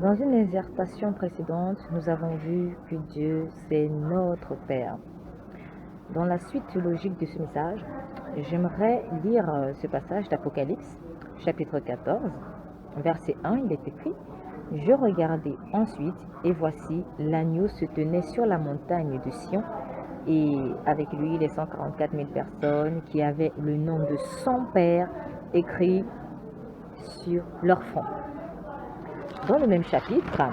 Dans une exhortation précédente, nous avons vu que Dieu, c'est notre Père. Dans la suite logique de ce message, j'aimerais lire ce passage d'Apocalypse, chapitre 14, verset 1, il est écrit « Je regardai ensuite, et voici, l'agneau se tenait sur la montagne de Sion, et avec lui les 144 000 personnes qui avaient le nom de son Père écrit sur leur front. » Dans le même chapitre,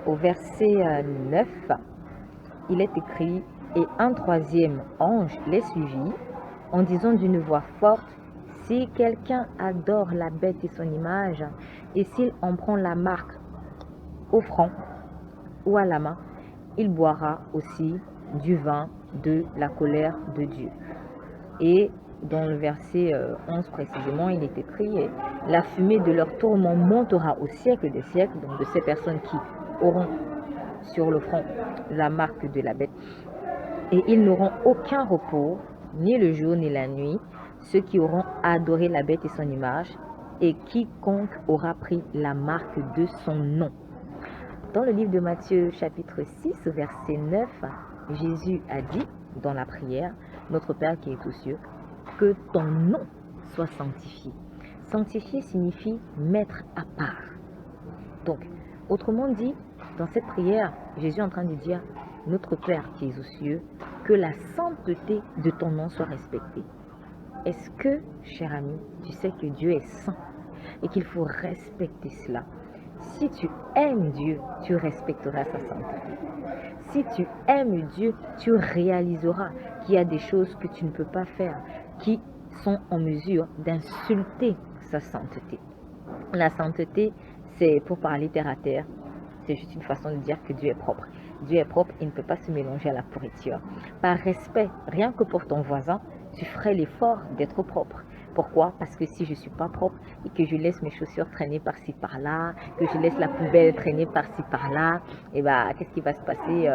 au verset 9, il est écrit « Et un troisième ange les suivit, en disant d'une voix forte, si quelqu'un adore la bête et son image, et s'il en prend la marque au front ou à la main, il boira aussi du vin de la colère de Dieu. » Et dans le verset 11 précisément, il est écrit « La fumée de leur tourment montera au siècle des siècles », donc de ces personnes qui auront sur le front la marque de la bête, et ils n'auront aucun repos, ni le jour ni la nuit, ceux qui auront adoré la bête et son image, et quiconque aura pris la marque de son nom. Dans le livre de Matthieu chapitre 6, verset 9, Jésus a dit dans la prière, notre Père qui est aux cieux, que ton nom soit sanctifié. Sanctifié signifie mettre à part. Donc, autrement dit, dans cette prière, Jésus est en train de dire, notre Père qui est aux cieux, que la sainteté de ton nom soit respectée. Est-ce que, cher ami, tu sais que Dieu est saint et qu'il faut respecter cela? Si tu aimes Dieu, tu respecteras sa sainteté. Si tu aimes Dieu, tu réaliseras qu'il y a des choses que tu ne peux pas faire, qui sont en mesure d'insulter sa sainteté. La sainteté, c'est, pour parler terre à terre, c'est juste une façon de dire que Dieu est propre. Dieu est propre, il ne peut pas se mélanger à la pourriture. Par respect, rien que pour ton voisin, tu ferais l'effort d'être propre. Pourquoi? Parce que si je ne suis pas propre et que je laisse mes chaussures traîner par-ci par-là, que je laisse la poubelle traîner par-ci par-là, et bah, qu'est-ce qui va se passer?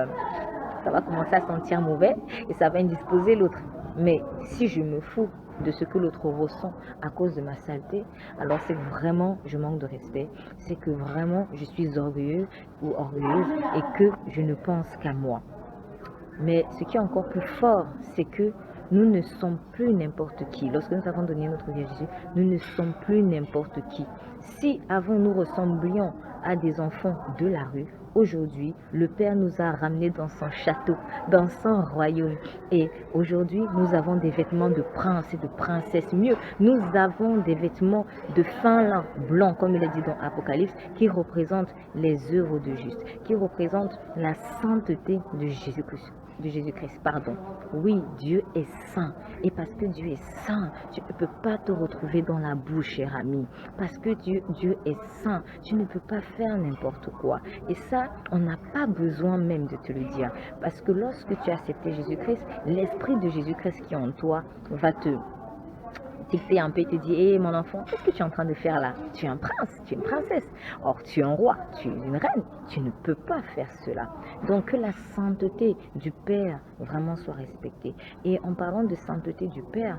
Ça va commencer à sentir mauvais et ça va indisposer l'autre. Mais si je me fous de ce que l'autre ressent à cause de ma saleté, alors c'est vraiment je manque de respect, c'est que vraiment je suis orgueilleux ou orgueilleuse et que je ne pense qu'à moi. Mais ce qui est encore plus fort, c'est que nous ne sommes plus n'importe qui. Lorsque nous avons donné notre vie à Jésus, nous ne sommes plus n'importe qui. Si avant nous ressemblions à des enfants de la rue, aujourd'hui, le Père nous a ramenés dans son château, dans son royaume. Et aujourd'hui, nous avons des vêtements de prince et de princesse. Mieux, nous avons des vêtements de fin lin blanc, comme il est dit dans Apocalypse, qui représentent les œuvres de juste, qui représentent la sainteté de Jésus-Christ. Oui, Dieu est saint. Et parce que Dieu est saint, tu ne peux pas te retrouver dans la boue, cher ami. Parce que Dieu est saint, tu ne peux pas faire n'importe quoi. Et ça, on n'a pas besoin même de te le dire. Parce que lorsque tu as accepté Jésus-Christ, l'esprit de Jésus-Christ qui est en toi va te dicter un peu et te dit, hé mon enfant, qu'est-ce que tu es en train de faire là? Tu es un prince, tu es une princesse. Or, tu es un roi, tu es une reine. Tu ne peux pas faire cela. Donc, que la sainteté du Père vraiment soit respectée. Et en parlant de sainteté du Père,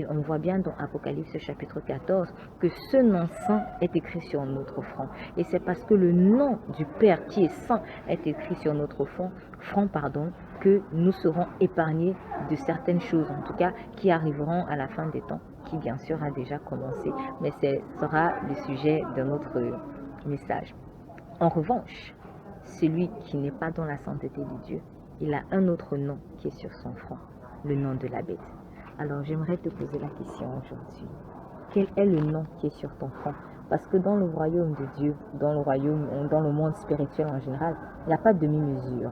on voit bien dans Apocalypse chapitre 14 que ce nom saint est écrit sur notre front. Et c'est parce que le nom du Père qui est saint est écrit sur notre front, que nous serons épargnés de certaines choses, en tout cas, qui arriveront à la fin des temps, qui bien sûr a déjà commencé, mais ce sera le sujet de notre message. En revanche, celui qui n'est pas dans la sainteté de Dieu, il a un autre nom qui est sur son front, le nom de la bête. Alors j'aimerais te poser la question aujourd'hui. Quel est le nom qui est sur ton front? Parce que dans le royaume de Dieu, dans le monde spirituel en général, il n'y a pas de demi-mesure.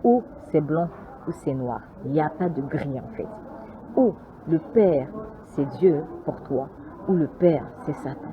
Ou c'est blanc ou c'est noir. Il n'y a pas de gris en fait. Ou le Père, c'est Dieu pour toi, ou le Père, c'est Satan.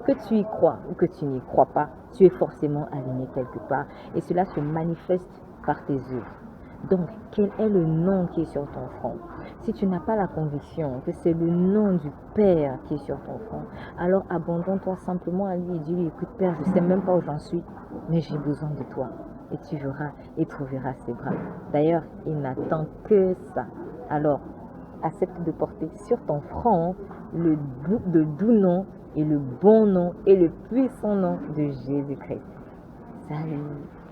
Que tu y crois ou que tu n'y crois pas, tu es forcément aligné quelque part. Et cela se manifeste par tes œuvres. Donc, quel est le nom qui est sur ton front? Si tu n'as pas la conviction que c'est le nom du Père qui est sur ton front, alors abandonne-toi simplement à lui et dis-lui, écoute Père, je ne sais même pas où j'en suis, mais j'ai besoin de toi. Et tu verras et trouveras ses bras. D'ailleurs, il n'attend que ça. Alors, accepte de porter sur ton front le doux nom et le bon nom et le puissant nom de Jésus-Christ. Salut!